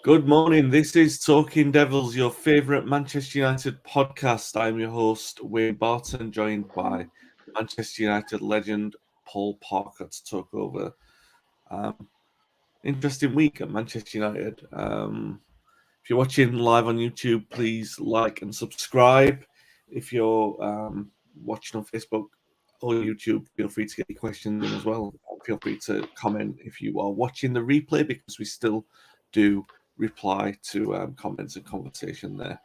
Good morning. This is Talking Devils, your favourite Manchester United podcast. I'm your host, Wayne Barton, joined by Manchester United legend Paul Pogba to talk over. Interesting week at Manchester United. If you're watching live on YouTube, please like and subscribe. If you're watching on Facebook or YouTube, feel free to get your questions in as well. Feel free to comment if you are watching the replay because we still do reply to comments and conversation there.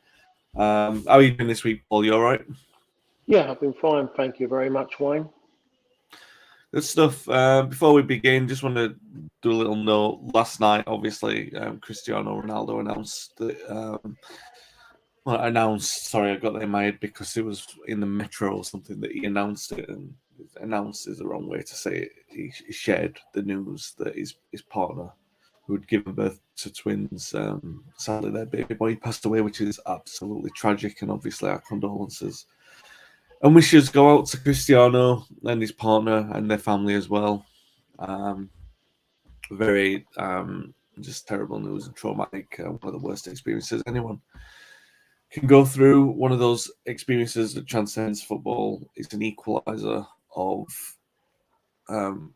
How are you doing this week, Paul? You all right? Yeah, I've been fine. Thank you very much, Wayne. Good stuff. Before we begin, just want to do a little note. Last night, obviously, Cristiano Ronaldo announced that. Sorry, I got that in my head because it was in the Metro or something that he announced it, and announced is the wrong way to say it. He shared the news that his partner, who had given birth to twins, sadly their baby boy passed away, which is absolutely tragic, and obviously our condolences and wishes go out to Cristiano and his partner and their family as well. Um, very just terrible news and traumatic. One of the worst experiences anyone can go through. One of those experiences that transcends football. It's an equalizer of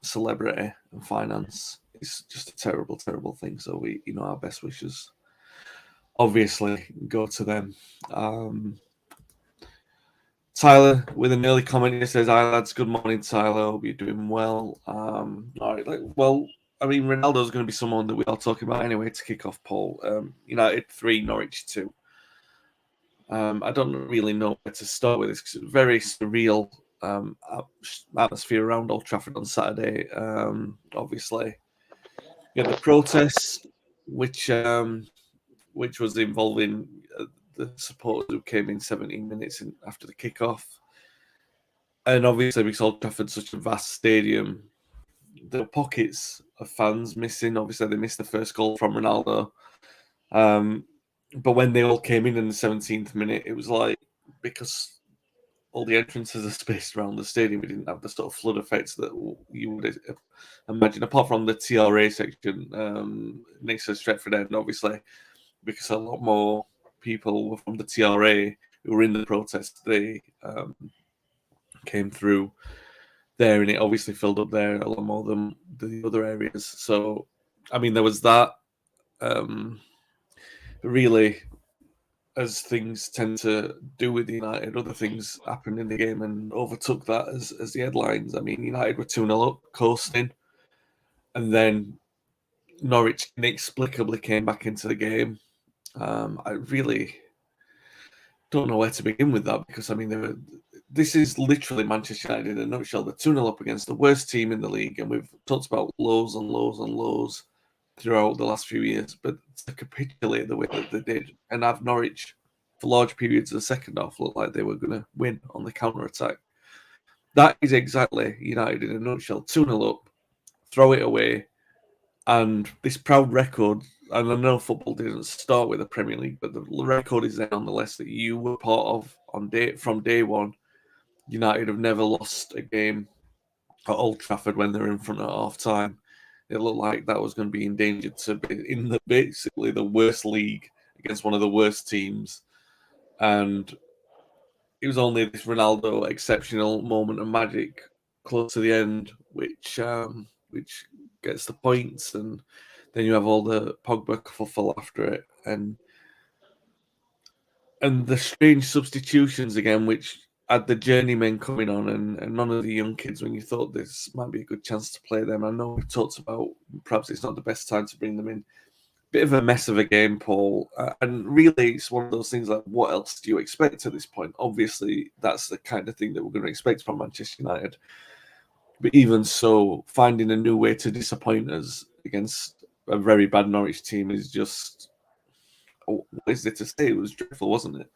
celebrity and finance. It's just a terrible, terrible thing. So our best wishes obviously go to them. Tyler with an early comment, he says, "Hi lads, good morning, Tyler. Hope you're doing well." All right, Ronaldo's going to be someone that we are talking about anyway to kick off. Paul, United 3, Norwich 2. I don't really know where to start with this because it's very surreal atmosphere around Old Trafford on Saturday. Obviously, you had the protests, which was involving the supporters who came in 17 minutes after the kickoff. And obviously, because Old Trafford's such a vast stadium, there were pockets of fans missing. Obviously, they missed the first goal from Ronaldo. But when they all came in the 17th minute, it was like, because all the entrances are spaced around the stadium, we didn't have the sort of flood effects that you would imagine, apart from the TRA section next to Stretford End, obviously, because a lot more people were from the TRA who were in the protest. They came through there, and it obviously filled up there a lot more than the other areas. So, there was that. Really, as things tend to do with United, other things happened in the game and overtook that as the headlines. United were 2-0 up, coasting, and then Norwich inexplicably came back into the game. I really don't know where to begin with that because, this is literally Manchester United in a nutshell. They're 2-0 up against the worst team in the league, and we've talked about lows and lows and lows throughout the last few years, but to capitulate the way that they did and have Norwich for large periods of the second half look like they were going to win on the counter attack. That is exactly United in a nutshell. 2-0 up, throw it away, and this proud record. And I know football didn't start with the Premier League, but the record is there nonetheless that you were part of from day one. United have never lost a game at Old Trafford when they're in front at half time. It looked like that was going to be endangered to be in basically the worst league against one of the worst teams. And it was only this Ronaldo exceptional moment of magic close to the end, which gets the points, and then you have all the Pogba kerfuffle after it, and the strange substitutions again, which had the journeymen coming on and none of the young kids when you thought this might be a good chance to play them. I know we've talked about perhaps it's not the best time to bring them in. Bit of a mess of a game, Paul. And really, it's one of those things like, what else do you expect at this point? Obviously, that's the kind of thing that we're going to expect from Manchester United. But even so, finding a new way to disappoint us against a very bad Norwich team is just, what is there to say? It was dreadful, wasn't it?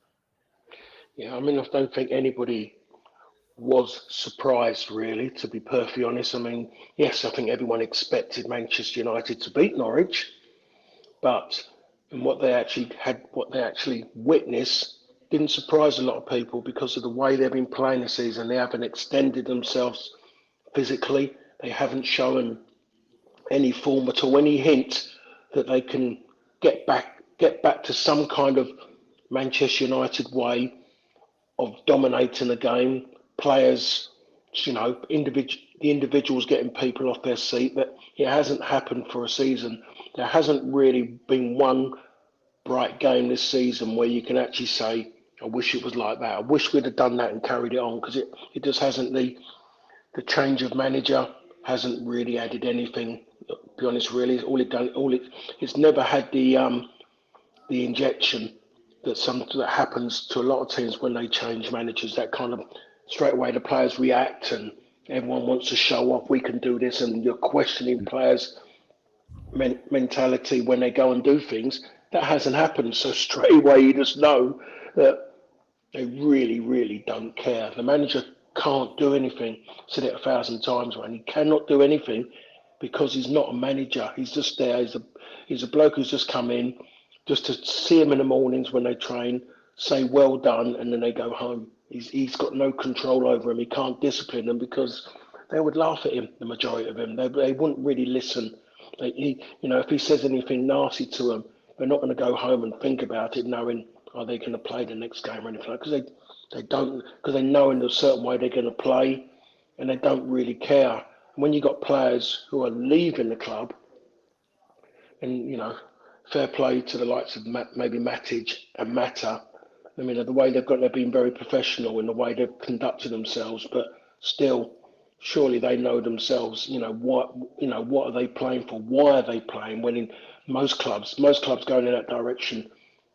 Yeah, I don't think anybody was surprised, really, to be perfectly honest. Yes, I think everyone expected Manchester United to beat Norwich, but what they actually witnessed didn't surprise a lot of people because of the way they've been playing the season. They haven't extended themselves physically. They haven't shown any form at all, any hint that they can get back to some kind of Manchester United way of dominating the game. Players, the individuals getting people off their seat. That it hasn't happened for a season. There hasn't really been one bright game this season where you can actually say, I wish it was like that. I wish we'd have done that and carried it on, because it just hasn't. The change of manager hasn't really added anything. To be honest, really, it's never had the injection that happens to a lot of teams when they change managers. That kind of straight away the players react and everyone wants to show off. We can do this, and you're questioning players' mentality when they go and do things. That hasn't happened. So straight away you just know that they really, really don't care. The manager can't do anything. I've said it 1,000 times, man. He cannot do anything because he's not a manager. He's just there. He's a bloke who's just come in just to see him in the mornings when they train, say well done, and then they go home. He's got no control over him. He can't discipline them because they would laugh at him, the majority of them. They wouldn't really listen. If he says anything nasty to them, they're not going to go home and think about it, knowing are they going to play the next game or anything like that, because they don't, because they know in a certain way they're going to play, and they don't really care. And when you've got players who are leaving the club, and fair play to the likes of maybe Matic and Mata. I mean, the way they've been very professional in the way they've conducted themselves, but still, surely they know themselves. What are they playing for? Why are they playing? When in most clubs going in that direction,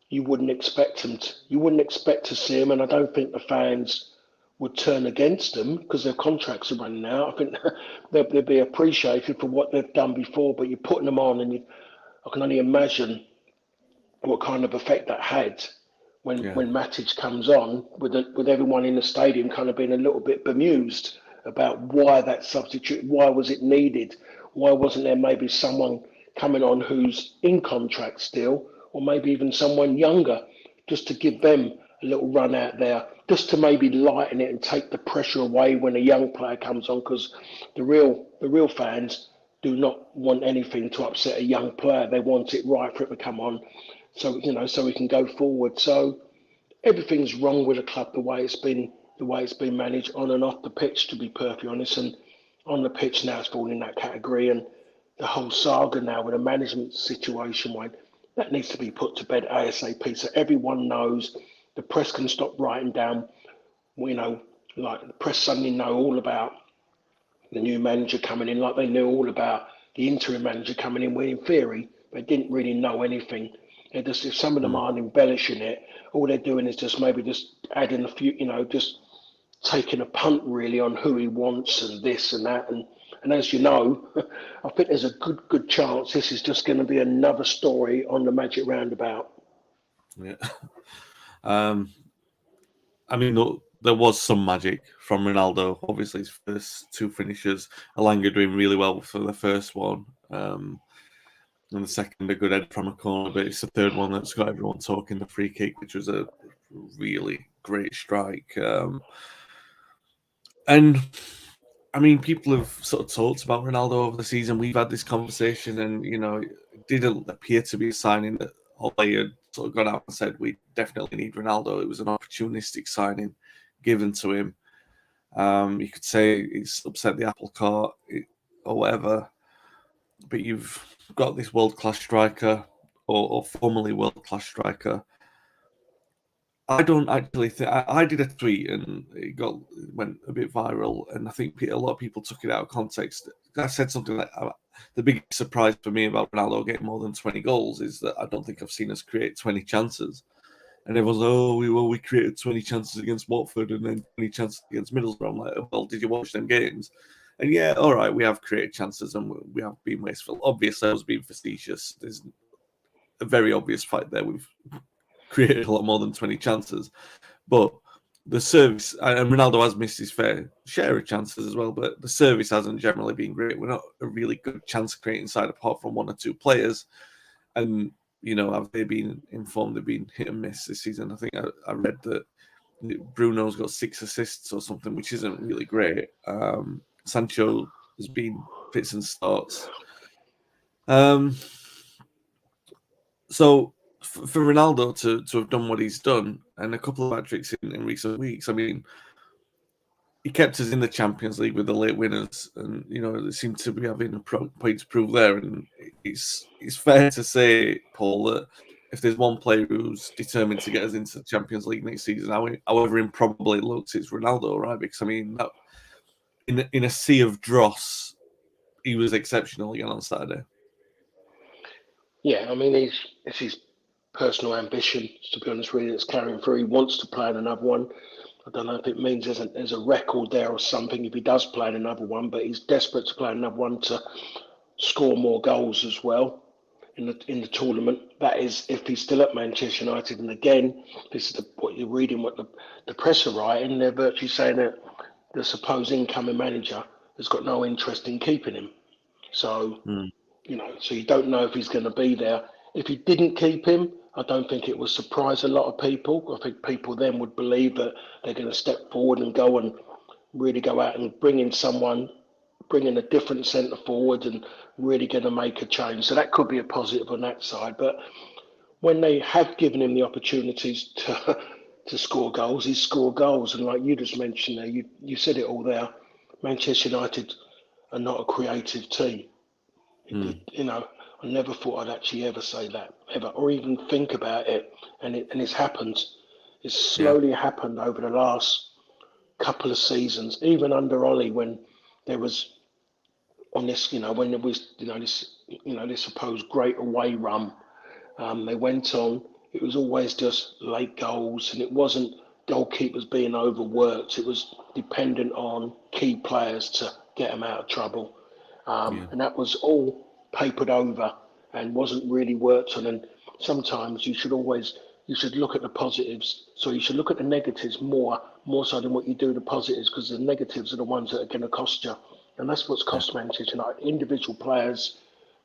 you wouldn't expect to see them, and I don't think the fans would turn against them because their contracts are running out. I think they'll be appreciated for what they've done before, but you're putting them on, and I can only imagine what kind of effect that had when Matic comes on, with everyone in the stadium kind of being a little bit bemused about why that substitute, why was it needed, why wasn't there maybe someone coming on who's in contract still, or maybe even someone younger, just to give them a little run out there, just to maybe lighten it and take the pressure away when a young player comes on, because the real fans do not want anything to upset a young player. They want it right for it to come on, so we can go forward. So everything's wrong with the club the way it's been managed on and off the pitch, to be perfectly honest. And on the pitch now, it's falling in that category. And the whole saga now with the management situation, Wayne, that needs to be put to bed ASAP, so everyone knows. The press can stop writing down. Like the press suddenly know all about the new manager coming in, like they knew all about the interim manager coming in, where in theory they didn't really know anything. If some of them aren't embellishing it, all they're doing is just adding a few, just taking a punt really on who he wants and this and that. And as you know, I think there's a good chance this is just going to be another story on the Magic Roundabout. Yeah. I mean, there was some magic from Ronaldo. Obviously, his first two finishes, Alanga doing really well for the first one, and the second a good head from a corner. But it's the third one that's got everyone talking. The free kick, which was a really great strike. And I mean, people have sort of talked about Ronaldo over the season. We've had this conversation, and it didn't appear to be a signing that Ole had sort of gone out and said we definitely need Ronaldo. It was an opportunistic signing given to him. You could say it's upset the apple cart or whatever, but you've got this world-class striker or formerly world-class striker. I don't actually think I did a tweet and it went a bit viral, and I think a lot of people took it out of context. I said something like, "The biggest surprise for me about Ronaldo getting more than 20 goals is that I don't think I've seen us create 20 chances." And everyone's like, we created 20 chances against Watford and then 20 chances against Middlesbrough. I'm like, well, did you watch them games? And yeah, all right, we have created chances and we have been wasteful. Obviously, I was being facetious. There's a very obvious fact there. We've created a lot more than 20 chances. But the service, and Ronaldo has missed his fair share of chances as well, but the service hasn't generally been great. We're not a really good chance creating side apart from one or two players. And, have they been informed they've been hit and miss this season? I think I read that Bruno's got 6 assists or something, which isn't really great. Sancho has been fits and starts. So for Ronaldo to have done what he's done and a couple of hat-tricks in recent weeks, I mean, he kept us in the Champions League with the late winners, and they seem to be having a point to prove there. And it's fair to say, Paul, that if there's one player who's determined to get us into the Champions League next season, however improbable it looks, it's Ronaldo, right? Because I mean, in a sea of dross, he was exceptional again on Saturday. Yeah, I mean, it's his personal ambition, to be honest, really, that's carrying through. He wants to play in another one. I don't know if it means there's a record there or something if he does play in another one, but he's desperate to play in another one to score more goals as well in the tournament. That is, if he's still at Manchester United. And again, this is what you're reading, what the press are writing. They're virtually saying that the supposed incoming manager has got no interest in keeping him. So so you don't know if he's going to be there. If he didn't keep him, I don't think it would surprise a lot of people. I think people then would believe that they're going to step forward and go and really go out and bring in a different centre forward and really going to make a change. So that could be a positive on that side. But when they have given him the opportunities to score goals, he's scored goals. And like you just mentioned there, you said it all there. Manchester United are not a creative team. I never thought I'd actually ever say that, ever, or even think about it. And it's happened. It's slowly happened over the last couple of seasons, even under Ollie, when there was on this, when there was, this supposed great away run. They went on. It was always just late goals, and it wasn't goalkeepers being overworked. It was dependent on key players to get them out of trouble. And that was all papered over and wasn't really worked on. And sometimes you should look at the positives. So you should look at the negatives more so than what you do the positives, because the negatives are the ones that are going to cost you. And that's what's cost Manchester United. Individual players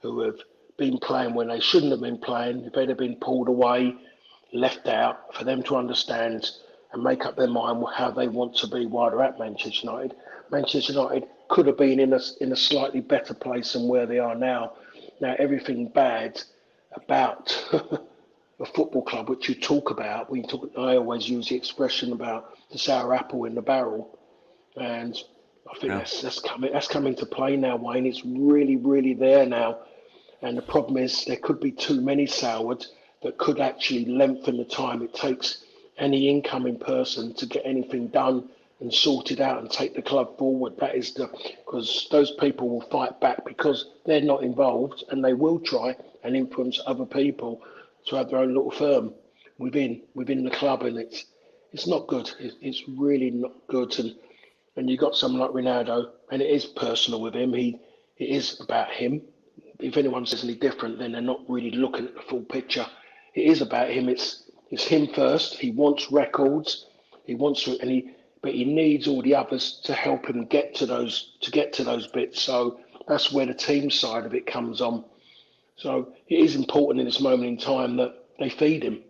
who have been playing when they shouldn't have been playing, if they'd have been pulled away, left out, for them to understand and make up their mind how they want to be while they're at Manchester United. Manchester United could have been in a slightly better place than where they are now. Now, everything bad about a football club, which you talk about, I always use the expression about the sour apple in the barrel, and I think that's coming to play now, Wayne. It's really, really there now, and the problem is there could be too many soured that could actually lengthen the time it takes any incoming person to get anything done and sorted out and take the club forward. That is because those people will fight back because they're not involved, and they will try and influence other people to have their own little firm within the club, and it's not good. It's really not good. And you got someone like Ronaldo, and it is personal with him. It is about him. If anyone says any different, then they're not really looking at the full picture. It is about him. It's him first. He wants records. He wants to, but he needs all the others to help him get to those bits. So that's where the team side of it comes on. So it is important in this moment in time that they feed him.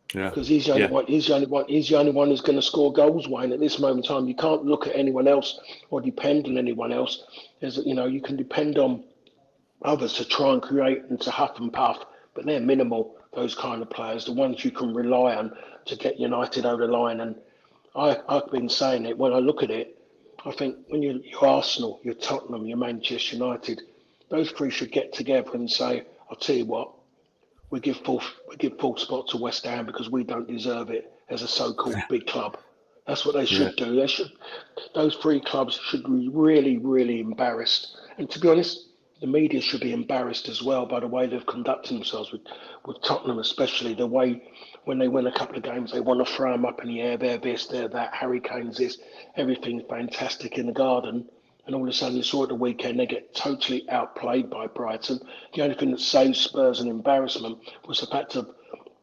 Because he's the only one. He's the only one who's going to score goals, Wayne. At this moment in time, you can't look at anyone else or depend on anyone else. You can depend on others to try and create and to huff and puff, but they're minimal. Those kind of players, the ones you can rely on to get United over the line. And I've been saying it. When I look at it, I think when you're Arsenal, you're Tottenham, you're Manchester United, those three should get together and say, "I'll tell you what, we give full spot to West Ham because we don't deserve it as a so-called big club." That's what they should do. Those three clubs should be really, really embarrassed. And to be honest, the media should be embarrassed as well by the way they've conducted themselves with Tottenham, especially the way when they win a couple of games, they want to throw them up in the air. They're this, they're that. Harry Kane's this. Everything's fantastic in the garden. And all of a sudden, you saw at the weekend, they get totally outplayed by Brighton. The only thing that saved Spurs an embarrassment was the fact of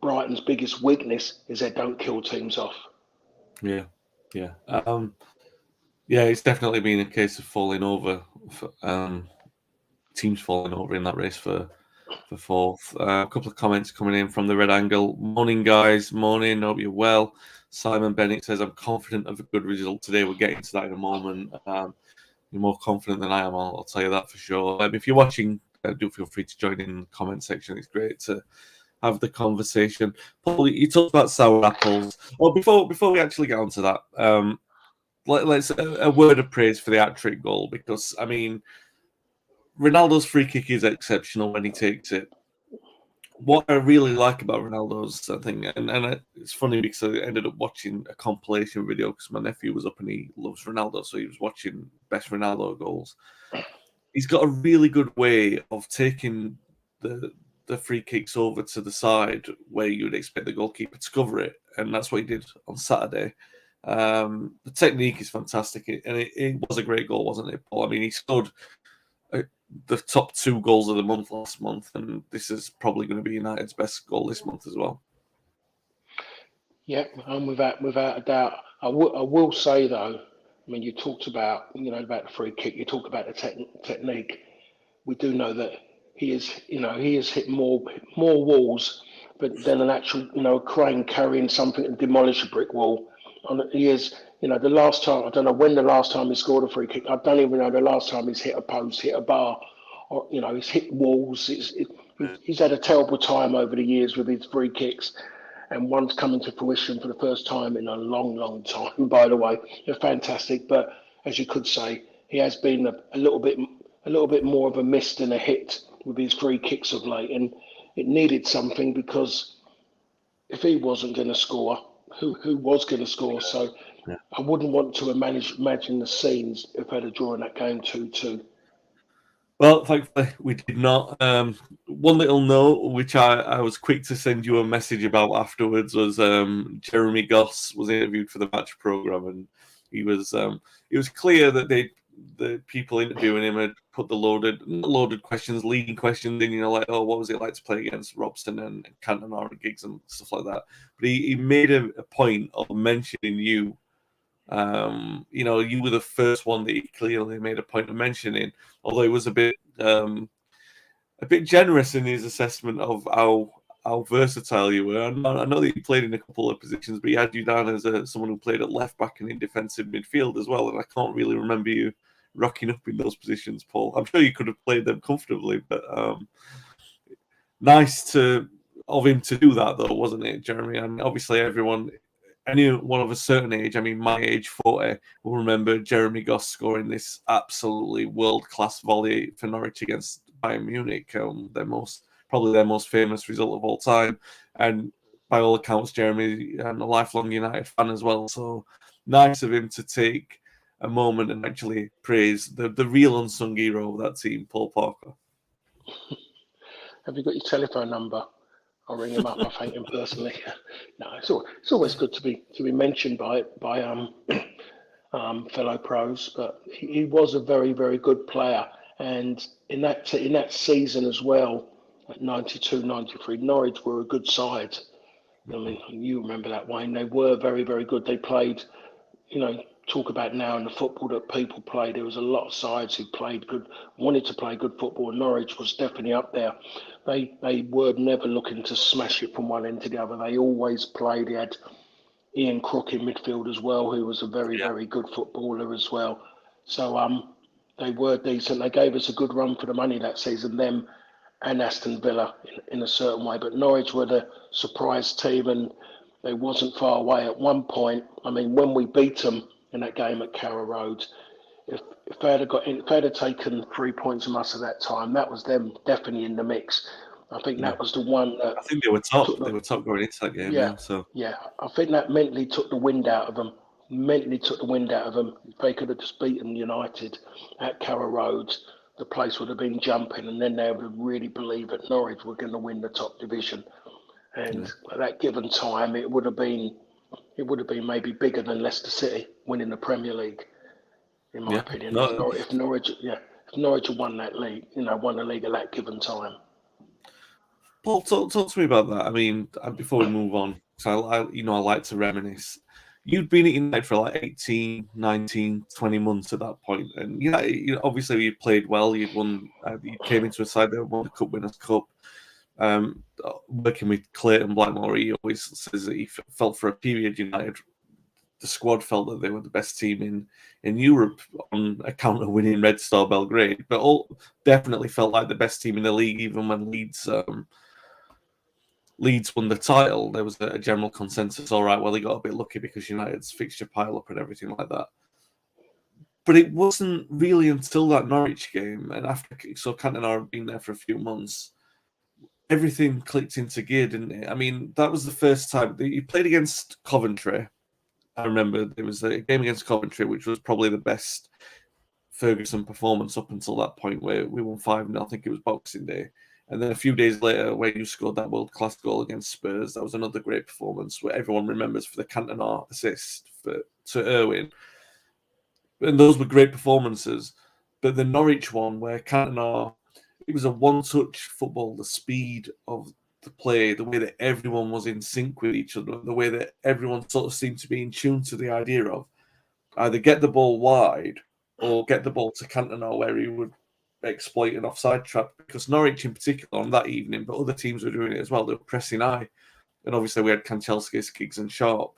Brighton's biggest weakness is they don't kill teams off. Yeah. It's definitely been a case of falling over. Teams falling over in that race for fourth. A couple of comments coming in from the Red Angle. Morning, guys. Morning. Hope you're well. Simon Bennett says, "I'm confident of a good result today." We'll get into that in a moment. You're more confident than I am. I'll tell you that for sure. If you're watching, do feel free to join in the comment section. It's great to have the conversation. Paul, you talked about sour apples. Well, before we actually get onto that, let's a word of praise for the hat-trick goal, because I mean, Ronaldo's free kick is exceptional when he takes it. What I really like about Ronaldo's thing, and it's funny because I ended up watching a compilation video because my nephew was up and he loves Ronaldo, so he was watching best Ronaldo goals. He's got a really good way of taking the free kicks over to the side where you would expect the goalkeeper to cover it, and that's what he did on Saturday. The technique is fantastic, and it was a great goal, wasn't it, Paul? I mean, he scored the top 2 goals of the month last month, and this is probably going to be United's best goal this month as well. Yeah, without a doubt. I will say though, I mean, you talked about about the free kick. You talk about the technique. We do know that he has hit more walls, but than an actual crane carrying something and demolish a brick wall. He is. The last time, I don't know when the last time he scored a free kick. I don't even know the last time he's hit a post, hit a bar, or he's hit walls. He's had a terrible time over the years with his free kicks, and one's coming to fruition for the first time in a long, long time. By the way, they're fantastic, but as you could say, he has been a little bit more of a miss than a hit with his free kicks of late, and it needed something, because if he wasn't going to score, who was going to score? So Yeah. I wouldn't want to imagine the scenes if I'd have drawn that game 2-2. Well, thankfully, we did not. One little note, which I was quick to send you a message about afterwards, was Jeremy Goss was interviewed for the match programme, and it was clear that the people interviewing him had put the loaded questions, leading questions in, like, oh, what was it like to play against Robson and Cantona and Giggs and stuff like that. But he made a point of mentioning you. You were the first one that he clearly made a point of mentioning, although he was a bit generous in his assessment of how versatile you were. I know that you played in a couple of positions, but he had you down as someone who played at left back and in defensive midfield as well, and I can't really remember you rocking up in those positions, Paul. I'm sure you could have played them comfortably, but nice of him to do that, though, wasn't it, Jeremy? And obviously anyone of a certain age, I mean, my age, 40, will remember Jeremy Goss scoring this absolutely world-class volley for Norwich against Bayern Munich, probably their most famous result of all time. And by all accounts, Jeremy is a lifelong United fan as well. So nice of him to take a moment and actually praise the real unsung hero of that team, Paul Pogba. Have you got your telephone number? I'll ring him up. I thank him personally. No, it's always good to be mentioned by fellow pros. But he was a very, very good player, and in that season as well, at 92, 93, Norwich were a good side. I mean, you remember that, Wayne. They were very, very good. They played, talk about now in the football that people play. There was a lot of sides who played good, wanted to play good football. Norwich was definitely up there. They were never looking to smash it from one end to the other. They always played. They had Ian Crook in midfield as well, who was a very, very good footballer as well. So they were decent. They gave us a good run for the money that season, them and Aston Villa in a certain way. But Norwich were the surprise team, and they wasn't far away at one point. I mean, when we beat them in that game at Carrow Road, if they had taken 3 points from us at that time, that was them definitely in the mix. I think that was the one that I think they were top. They were top going into that game. Yeah. I think that mentally took the wind out of them. If they could have just beaten United at Carrow Road, the place would have been jumping, and then they would have really believed that Norwich were going to win the top division. And at that given time, it would have been maybe bigger than Leicester City winning the Premier League, in my opinion. If Norwich had won that league, won the league at that given time. Paul, talk to me about that. I mean, before we move on, so I like to reminisce. You'd been at United for like 18, 19, 20 months at that point, and obviously you played well. You'd won. You came into a side that won the Cup Winners' Cup. Working with Clayton Blackmore, he always says that he felt for a period United, the squad felt that they were the best team in Europe on account of winning Red Star Belgrade, but definitely felt like the best team in the league, even when Leeds Leeds won the title, there was a general consensus, all right, well, they got a bit lucky because United's fixture pile up and everything like that. But it wasn't really until that Norwich game, and after, so Cantona had been there for a few months, everything clicked into gear, didn't it? I mean, that was the first time you played against Coventry. I remember there was a game against Coventry, which was probably the best Ferguson performance up until that point, where we won 5-0. I think it was Boxing Day. And then a few days later, when you scored that world-class goal against Spurs, that was another great performance where everyone remembers for the Cantona assist to Irwin. And those were great performances. But the Norwich one, where Cantona, it was a one-touch football, the speed of the play, the way that everyone was in sync with each other, the way that everyone sort of seemed to be in tune to the idea of either get the ball wide or get the ball to Cantona where he would exploit an offside trap, because Norwich in particular on that evening, but other teams were doing it as well, they were pressing high. And obviously we had Kanchelskis, Giggs and Sharp.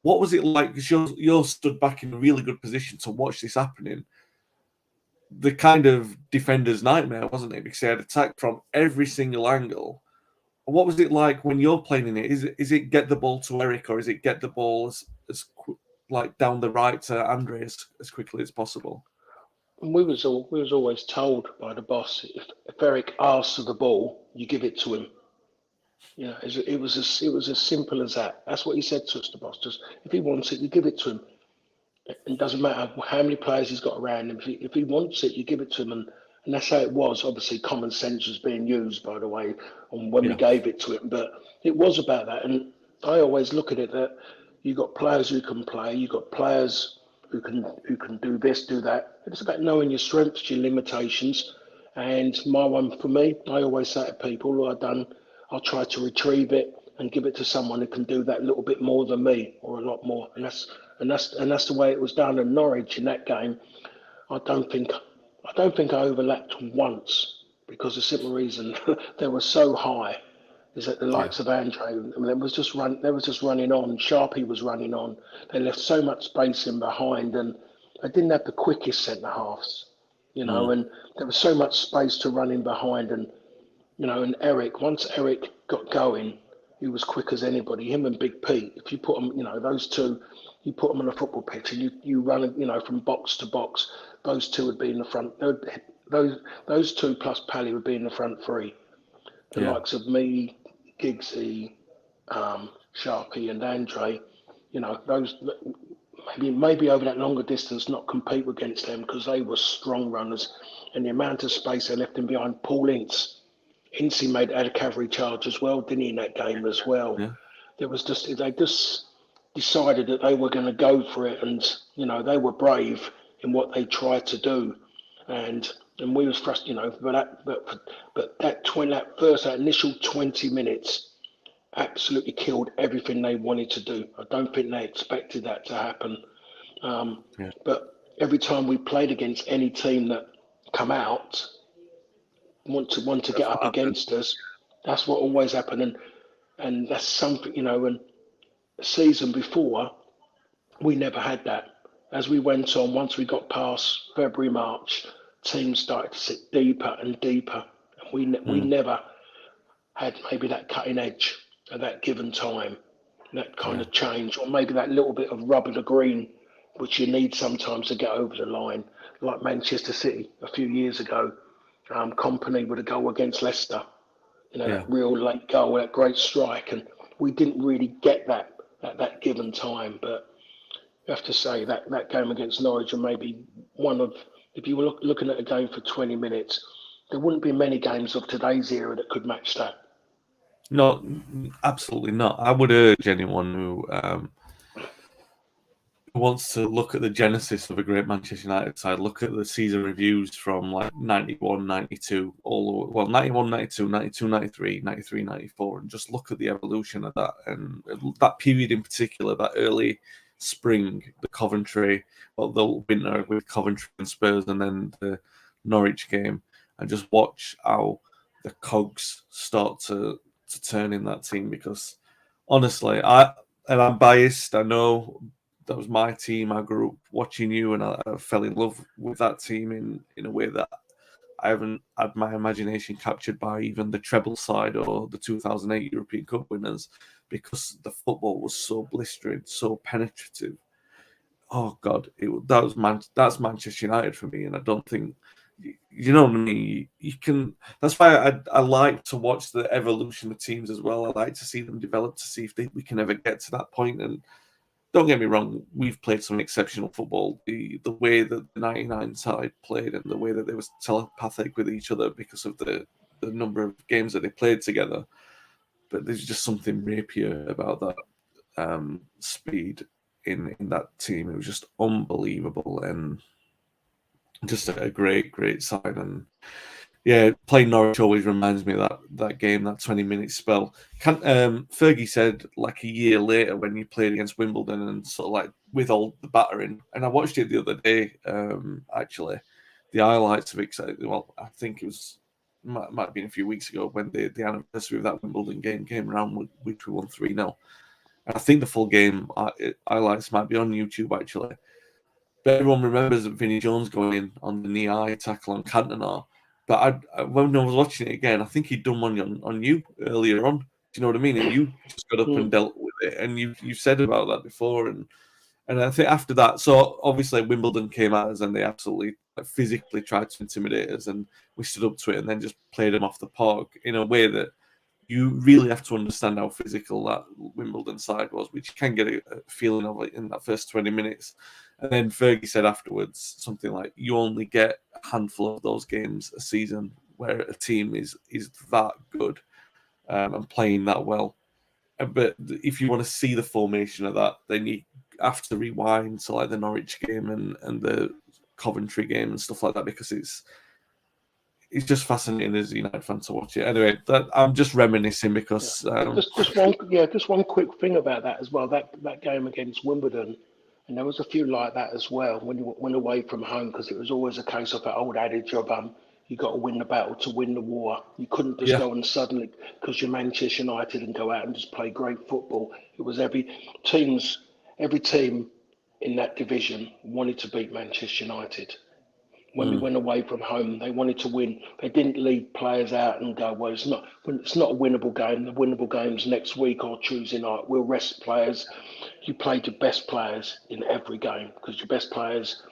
What was it like? Because you're stood back in a really good position to watch this happening. The kind of defender's nightmare, wasn't it? Because they had attacked from every single angle. What was it like when you're playing in it? Is it get the ball to Eric, or is it get the ball as like down the right to Andre as quickly as possible? And we was always told by the boss, if Eric asks for the ball, you give it to him. You know, it was as simple as that. That's what he said to us, the boss. Just if he wants it, you give it to him. It doesn't matter how many players he's got around him. If he wants it, you give it to him, and that's how it was. Obviously, common sense was being used, by the way, on when we gave it to him. But it was about that, and I always look at it that you got players who can play, you got players who can do this, do that. It's about knowing your strengths, your limitations, and my one for me, I always say to people, I'll try to retrieve it and give it to someone who can do that little bit more than me, or a lot more, and that's the way it was done in Norwich in that game. I don't think I overlapped once, because the simple reason they were so high is that the likes of Andre, I mean, they was just running on. Sharpie was running on. They left so much space in behind, and they didn't have the quickest centre halves, and there was so much space to run in behind, and and Eric, once Eric got going, he was quick as anybody. Him and Big Pete, if you put them, those two, you put them on a football pitch and you run, from box to box, those two would be in the front. Those two plus Pally would be in the front three. The likes of me, Giggsy, Sharpie, and Andre, those maybe over that longer distance, not compete against them, because they were strong runners, and the amount of space they left in behind. Paul Ince had a cavalry charge as well, didn't he, in that game as well? Yeah. They just decided that they were going to go for it, and they were brave in what they tried to do, and we was frustrated, but that initial 20 minutes absolutely killed everything they wanted to do. I don't think they expected that to happen, but every time we played against any team that come out, want to get up against us, that's what always happened, and that's something, and the season before we never had that. As we went on, once we got past February, March, teams started to sit deeper and deeper, and we never had maybe that cutting edge at that given time, that kind of change, or maybe that little bit of rub of the green, which you need sometimes to get over the line, like Manchester City a few years ago. Company with a goal against Leicester, that real late goal, that great strike, and we didn't really get that at that given time. But you have to say that game against Norwich, and maybe one of, if you were looking at a game for 20 minutes, there wouldn't be many games of today's era that could match that. No, absolutely not. I would urge anyone who wants to look at the genesis of a great Manchester United side, look at the season reviews from like 91, 92, 91, 92, 92, 93, 93, 94, and just look at the evolution of that. And that period in particular, that early spring, the Coventry, the winter with Coventry and Spurs, and then the Norwich game, and just watch how the cogs start to turn in that team. Because honestly, I'm biased, I know. That was my team. I grew up watching you, and I fell in love with that team in a way that I haven't had my imagination captured by even the treble side or the 2008 European Cup winners, because the football was so blistering, so penetrative. Oh God, that's Manchester United for me, and I don't think you know what I mean. You can. That's why I like to watch the evolution of teams as well. I like to see them develop to see if we can ever get to that point. And don't get me wrong, we've played some exceptional football. The way that the '99 side played and the way that they was telepathic with each other because of the number of games that they played together. But there's just something rapier about that speed in that team. It was just unbelievable and just a great side. And yeah, playing Norwich always reminds me of that game, that 20-minute spell. Fergie said like a year later when you played against Wimbledon and sort of like with all the battering, and I watched it the other day, actually, the highlights of it. Well, I think it was might have been a few weeks ago when the anniversary of that Wimbledon game came around, which we won 3-0. And I think the full game highlights might be on YouTube actually. But everyone remembers Vinnie Jones going in on the knee-eye tackle on Cantona. But when I was watching it again, I think he'd done one on you earlier on. Do you know what I mean? And you just got up and dealt with it. And you said about that before. And I think after that, so obviously Wimbledon came at us and they absolutely physically tried to intimidate us. And we stood up to it and then just played them off the park in a way that you really have to understand how physical that Wimbledon side was, which you can get a feeling of it in that first 20 minutes. And then Fergie said afterwards something like, you only get a handful of those games a season where a team is that good and playing that well. But if you want to see the formation of that, then you have to rewind to like the Norwich game and the Coventry game and stuff like that, because it's just fascinating as a United fan to watch it. Anyway, I'm just reminiscing because just one quick thing about that as well. That game against Wimbledon, and there was a few like that as well when you went away from home, because it was always a case of that old adage of you got to win the battle to win the war. You couldn't just go and suddenly, because you're Manchester United, and go out and just play great football. It was every team in that division wanted to beat Manchester United. When we went away from home, they wanted to win. They didn't leave players out and go, well, it's not a winnable game. The winnable game's next week or Tuesday night. We'll rest players. You played your best players in every game because your best players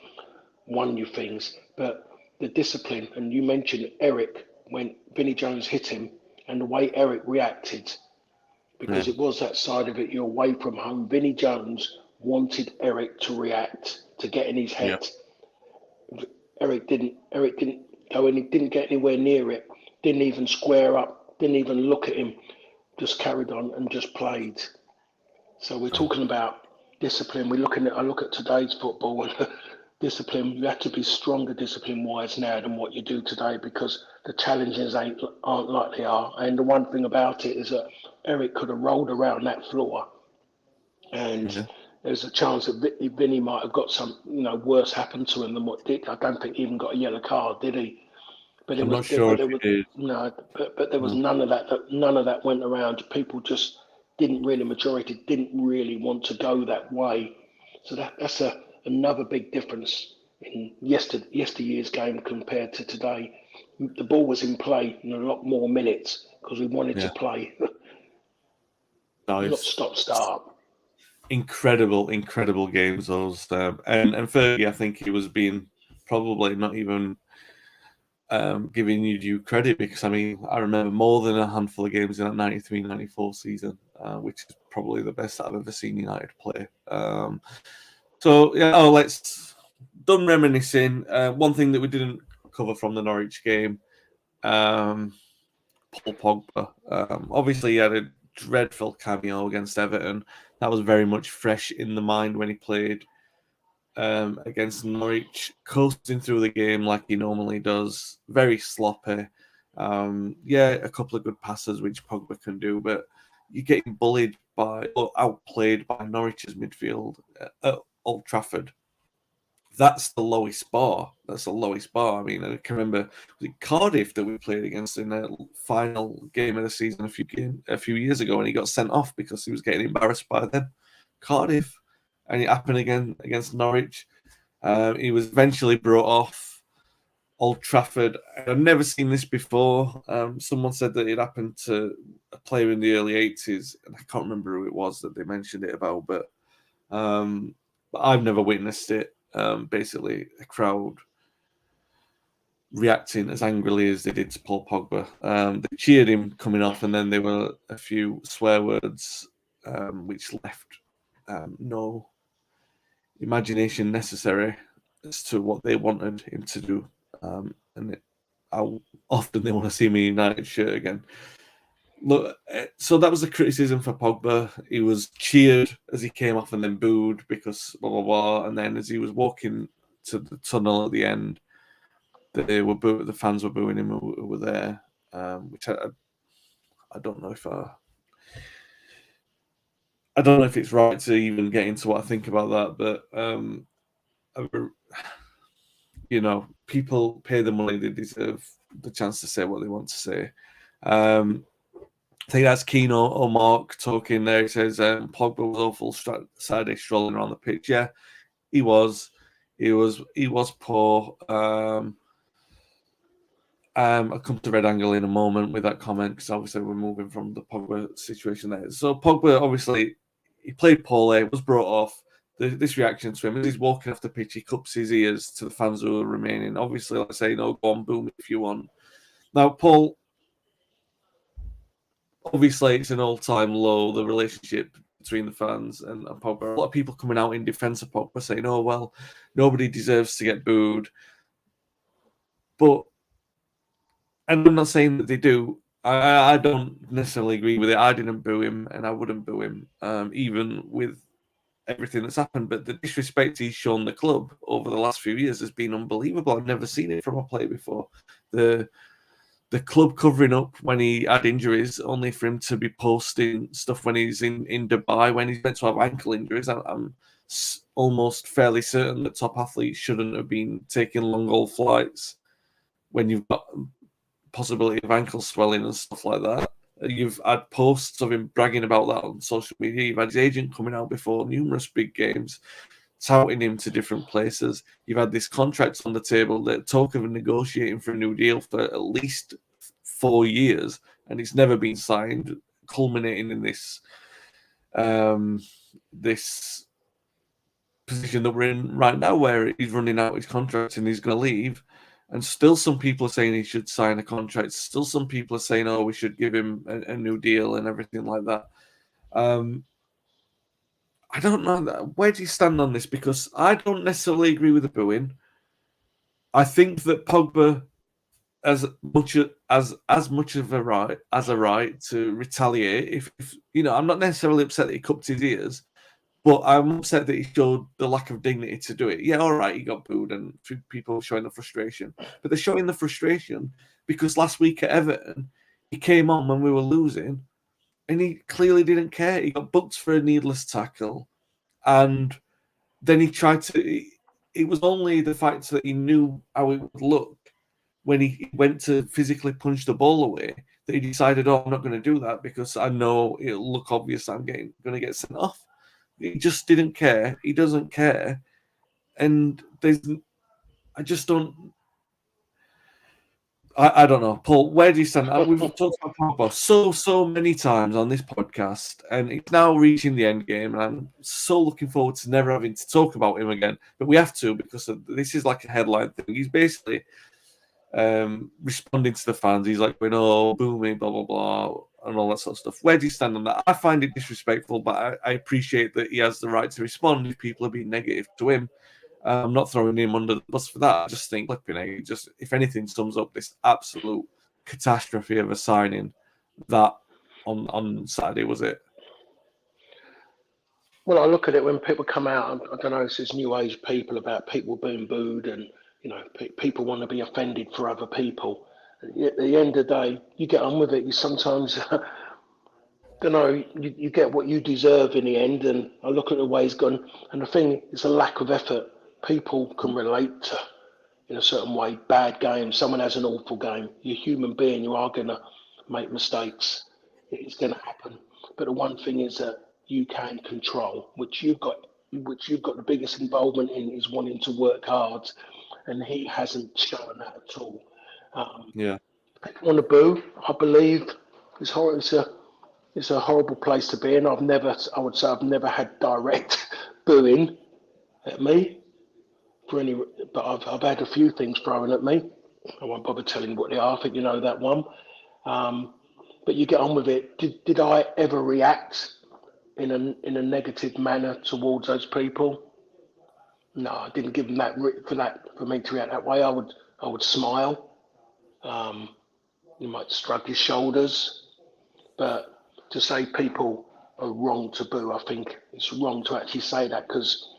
won you things. But the discipline, and you mentioned Eric, when Vinnie Jones hit him, and the way Eric reacted, because it was that side of it, you're away from home. Vinnie Jones wanted Eric to react, to get in his head. Eric didn't go in. He didn't get anywhere near it. Didn't even square up. Didn't even look at him. Just carried on and just played. So we're talking about discipline. I look at today's football and discipline. You have to be stronger discipline-wise now than what you do today, because the challenges aren't like they are. And the one thing about it is that Eric could have rolled around that floor, and there's a chance that Vinny might have got some, worse happen to him than what did. I don't think he even got a yellow card, did he? But I'm not sure if he did. No, but there was none of that. None of that went around. People just majority didn't really want to go that way. So that's another big difference in yesteryear's game compared to today. The ball was in play in a lot more minutes because we wanted to play, not stop-start. Incredible games those. And Fergie, I think he was being probably not even giving you due credit, because I mean, I remember more than a handful of games in that 93-94 season, which is probably the best I've ever seen United play. Let's done reminiscing. One thing that we didn't cover from the Norwich game, Paul Pogba. Obviously, he had a dreadful cameo against Everton. That was very much fresh in the mind when he played against Norwich, coasting through the game like he normally does. Very sloppy. A couple of good passes which Pogba can do, but you're getting bullied or outplayed by Norwich's midfield at Old Trafford. That's the lowest bar. I mean, I can remember, was it Cardiff that we played against in the final game of the season a few years ago, and he got sent off because he was getting embarrassed by them. Cardiff, and it happened again against Norwich. He was eventually brought off. Old Trafford. I've never seen this before. Someone said that it happened to a player in the early 80s, and I can't remember who it was that they mentioned it about, but I've never witnessed it. Basically, a crowd reacting as angrily as they did to Paul Pogba. They cheered him coming off, and then there were a few swear words which left no imagination necessary as to what they wanted him to do, and how often they want to see me United shirt again. Look, so that was the criticism for Pogba. He was cheered as he came off and then booed because blah blah blah. And then as he was walking to the tunnel at the end, the fans were booing him who were there, which I don't know if I don't know if it's right to even get into what I think about that, but you know, people pay the money; they deserve the chance to say what they want to say. I think that's Keno or Mark talking there. He says Pogba was awful Saturday strolling around the pitch. Yeah, he was. He was poor. I'll come to Red Angle in a moment with that comment because obviously we're moving from the Pogba situation there. So Pogba obviously he played poorly, was brought off. This reaction to him as he's walking off the pitch, he cups his ears to the fans who are remaining. Obviously, like I say, no, go on, boom if you want. Now, Paul, obviously it's an all-time low, the relationship between the fans and Pogba. A lot of people coming out in defence of Pogba saying, oh, well, nobody deserves to get booed. But, and I'm not saying that they do, I don't necessarily agree with it. I didn't boo him and I wouldn't boo him, even with everything that's happened. But the disrespect he's shown the club over the last few years has been unbelievable. I've never seen it from a player before. The club covering up when he had injuries, only for him to be posting stuff when he's in Dubai, when he's meant to have ankle injuries. I'm almost fairly certain that top athletes shouldn't have been taking long haul flights when you've got possibility of ankle swelling and stuff like that. You've had posts of him bragging about that on social media. You've had his agent coming out before numerous big games, touting him to different places. You've had this contract on the table that talk of negotiating for a new deal for at least 4 years, and it's never been signed, culminating in this this position that we're in right now, where he's running out his contract and he's going to leave. And still, some people are saying he should sign a contract. Still, some people are saying, "Oh, we should give him a new deal and everything like that." I don't know. Where do you stand on this? Because I don't necessarily agree with the booing. I think that Pogba, as much of a right to retaliate. If you know, I'm not necessarily upset that he cupped his ears, but I'm upset that he showed the lack of dignity to do it. Yeah, all right, he got booed and people showing the frustration, but they're showing the frustration because last week at Everton, he came on when we were losing, and he clearly didn't care. He got booked for a needless tackle. And then he tried to. It was only the fact that he knew how it would look when he went to physically punch the ball away that he decided, "Oh, I'm not going to do that because I know it'll look obvious I'm going to get sent off." He just didn't care. He doesn't care, and I just don't. I don't know, Paul. Where do you stand? We've talked about Pogba so many times on this podcast, and it's now reaching the end game. And I'm so looking forward to never having to talk about him again. But we have to because this is like a headline thing. He's basically responding to the fans. He's like, "Oh, boo me, blah blah blah," and all that sort of stuff. Where do you stand on that? I find it disrespectful, but I appreciate that he has the right to respond if people are being negative to him. I'm not throwing him under the bus for that. I just think flipping it. Just if anything sums up this absolute catastrophe of a signing, that on Saturday was it. Well, I look at it when people come out. I don't know. It's this new age people about people being booed, and people want to be offended for other people. At the end of the day, you get on with it. You sometimes, you get what you deserve in the end. And I look at the way he's gone, and the thing is a lack of effort. People can relate to, in a certain way, bad games. Someone has an awful game. You're a human being. You are going to make mistakes. It's going to happen. But the one thing is that you can control, which you've got the biggest involvement in, is wanting to work hard and he hasn't shown that at all. Yeah. People want to boo. I believe it's a horrible place to be in. I would say I've never had direct booing at me for any, but I've had a few things thrown at me. I won't bother telling you what they are. I think you know that one. Um, but you get on with it. Did I ever react in a negative manner towards those people? No, I didn't give them for me to react that way. I would smile. Um, you might shrug your shoulders, but to say people are wrong to boo, I think it's wrong to actually say that because